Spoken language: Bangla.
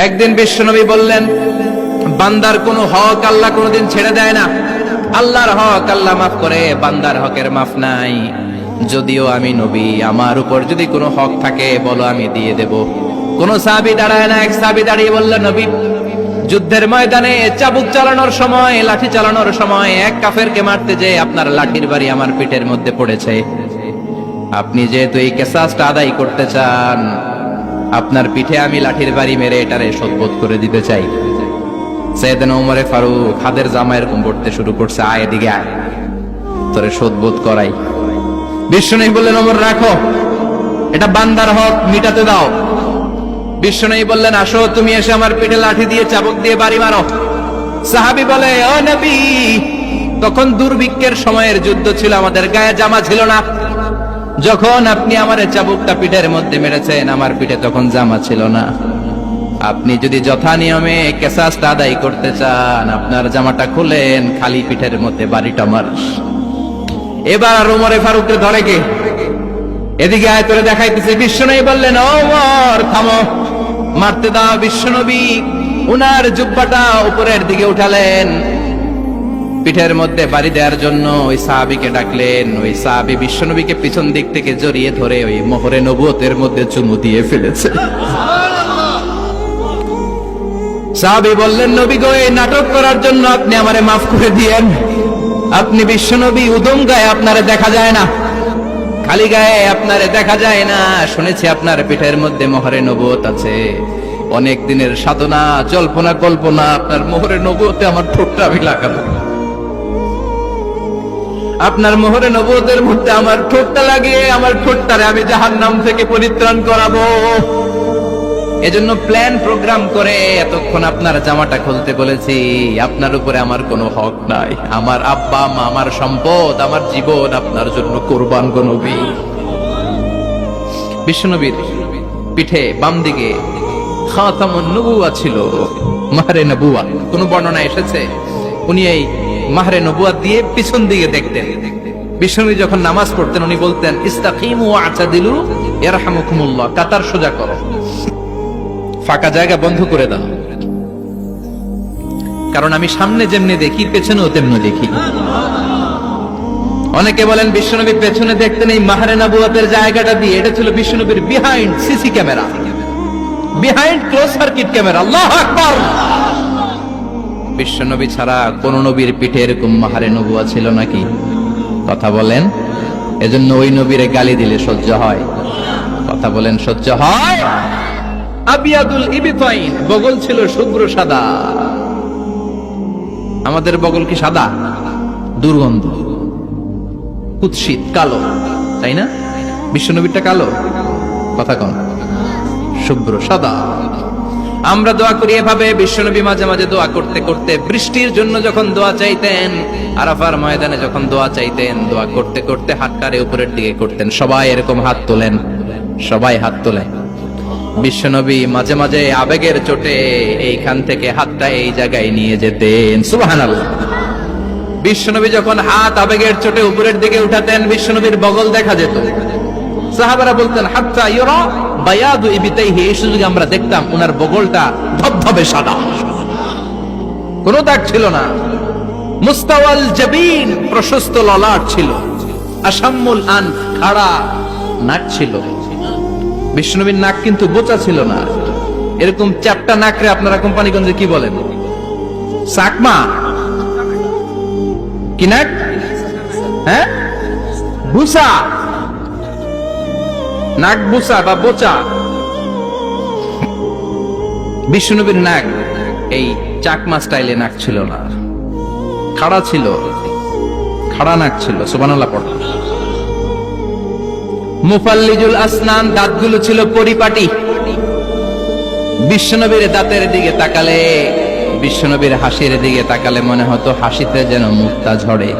একদিন বিশ্বনবী বললেন, বান্দার কোনো হক আল্লাহ কোনোদিন ছেড়ে দেয় না। আল্লাহর হক আল্লাহ মাফ করে, বান্দার হকের মাফ নাই। যদিও আমি নবী, আমার উপর যদি কোনো হক থাকে বলো, আমি দিয়ে দেব। কোন সাহাবী দাঁড়ায় না। এক সাহাবী দাঁড়িয়ে বলল, নবী, যুদ্ধের ময়দানে চাবুক চালানোর সময়, লাঠি চালানোর সময় এক কাফেরকে মারতে যে আপনার লাঠির বাড়ি আমার পিঠের মধ্যে পড়েছে। আপনি যেহেতু এই কিসাসটা আদায় করতে চান, আপনার পিঠে আমি লাঠির বাড়ি মেরে এটারে শোধবোধ করে দিতে চাই। সাইয়েদনা ওমরে ফারুক হাতের জামা এরকম পড়তে শুরু করছে, আয় এদিকে আয়, তোরে শোধবোধ করাই। বিশ্বনবী বললেন, ওমর রাখো, এটা বান্দার হক, মিটাতে দাও। বিশ্বনবী বললেন, আসো, তুমি এসে আমার পিঠে লাঠি দিয়ে চাবুক দিয়ে বাড়ি মারো। সাহাবী বলে, ও নবী, তখন দুর্ভিক্ষের সময়ের যুদ্ধ ছিল, আমাদের গায়ে জামা ছিল না। যখন আপনি আমার চাবুকটা পিঠের মধ্যে মেরেছেন, আমার পিঠে তখন জামা ছিল না। আপনি যদি যথা নিয়মে কিসাসটা আদায় করতে চান, আপনার জামাটা খুলেন, খালি পিঠের মধ্যে বাড়িটা মার। এবার আর ওমরে ফারুককে ধরে কে? এদিকে আয়, তোরে দেখাইতেছে। বিশ্বনবী বললেন, ওমর থামো, মারতে দাও। বিশ্বনবী উনার জুব্বাটা উপরের দিকে উঠালেন, পিঠের মধ্যে বাড়ি দেওয়ার জন্য ওই সাহাবীকে ডাকলেন। ওই সাহাবী বিশ্বনবীকে পিছন দিক থেকে জড়িয়ে ধরে ওই মোহরে নবুয়তের মধ্যে চুমু দিয়ে ফেলেছে। সাহাবী বললেন, নবী গো, এই নাটক করার জন্য আপনি আমারে মাফ করে দিয়েন। আপনি বিশ্বনবী, উদম গায়ে আপনারে দেখা যায় না, খালি গায়ে আপনারে দেখা যায় না। শুনেছি আপনার পিঠের মধ্যে মোহরে নবুয়ত আছে। অনেক দিনের সাধনা, জল্পনা কল্পনা, আপনার মোহরে নবুয়তে আমার ঠোঁটটা আমি লাগাবো। আপনার মোহরে নবুয়তের মধ্যে আমার ঠোঁটটা লাগিয়ে আমার ঠোঁটটারে আমি জাহান্নাম থেকে পরিত্রাণ করাবো। এজন্য প্ল্যান প্রোগ্রাম করে এতক্ষণ আপনার জামাটা খুলতে বলেছি। আপনার উপরে আমার কোনো হক নাই। আমার আব্বা মা, আমার সম্পদ, আমার জীবন আপনার জন্য কোরবান গো নবী। বিশ্বনবীর পিঠে বাম দিকে খাতামুন নবুওয়া ছিল, মাহরে নবুওয়া। কোন বর্ণনা এসেছে উনি এই মাহরে নবুওয়া দিয়ে পিছন দিকে দেখতেন। বিশ্বনবী যখন নামাজ পড়তেন উনি বলতেন, ইস্তাকিমু ওয়া'তাদিলু ইয়ারহামুকুমুল্লাহ, কাতার সোজা করো, ফাঁকা জায়গা বন্ধ করে দাও, কারণ আমি সামনে যেমনি দেখি পেছনেও তেমনি দেখি। অনেকে বলেন বিশ্বনবী পেছনে দেখতেন এই মাহরে নবুওয়াতের জায়গাটা দিয়ে। এটা ছিল বিশ্বনবীর behind CC camera, behind close circuit camera. আল্লাহু আকবার। বিশ্বনবী ছাড়া কোন নবীর পিঠে এরকম মাহরে নবুওয়া ছিল নাকি? কথা বলেন। এজন্য ওই নবীরে গালি দিলে সহ্য হয়? কথা বলেন, সহ্য হয়? আবিয়াদুল ইবতাইন, বগল ছিল শুভ্র সাদা। আমাদের বগল কি সাদা? দুর্গন্ধ, কুৎসিত, কালো, তাই না? বিশ্বনবীরটা কালো? কথা কন, শুভ্র সাদা। আমরা দোয়া করি এভাবে। বিশ্বনবী মাঝে মাঝে দোয়া করতে করতে বৃষ্টির জন্য যখন দোয়া চাইতেন, আরাফার ময়দানে যখন দোয়া চাইতেন, দোয়া করতে করতে হাতটারে উপরের দিকে করতেন। সবাই এরকম হাত তোলেন, সবাই হাত তোলেন। বিশ্বনবী মাঝে মাঝে আবেগের চোটে এইখান থেকে হাতটা এই জায়গায় নিয়ে যেতেন। সুবহানাল্লাহ। বিশ্বনবী যখন হাত আবেগের চোটে উপরের দিকে উঠাতেন, বিশ্বনবীর বগল দেখা যেত। সাহাবারা বলতেন, হাত্তা ইউরা বায়াদু ইবতাইহি, এই সুযোগে আমরা দেখতাম ওনার বগলটা ধবধবে সাদা, কোনো দাগ ছিল না। মুস্তাওয়াল জাবিন, প্রশস্ত ললাট ছিল। আসাম্মুল আন, খাড়া নাক ছিল। বিশ্বনবীর নাক কিন্তু বোচা ছিল না। এরকম চারটা নাকরে আপনারা কোম্পানিগঞ্জে কি বলেন? চাকমা কি নাক? হ্যাঁ, বুসা, নাক বুসা বা বোচা। বিশ্বনবীর নাক এই চাকমা স্টাইলে নাক ছিল না, খাড়া ছিল, খাড়া নাক ছিল। সুবহানাল্লাহ পড়ো। মুফাল্লিজুল আসনান, দাঁতগুলো ছিল পরিপাটি। বিশ্বনবীর দাঁতের দিকে তাকালে, বিশ্বনবীর হাসির দিকে তাকালে মনে হতো হাসিতে যেন মুক্তা ঝরে।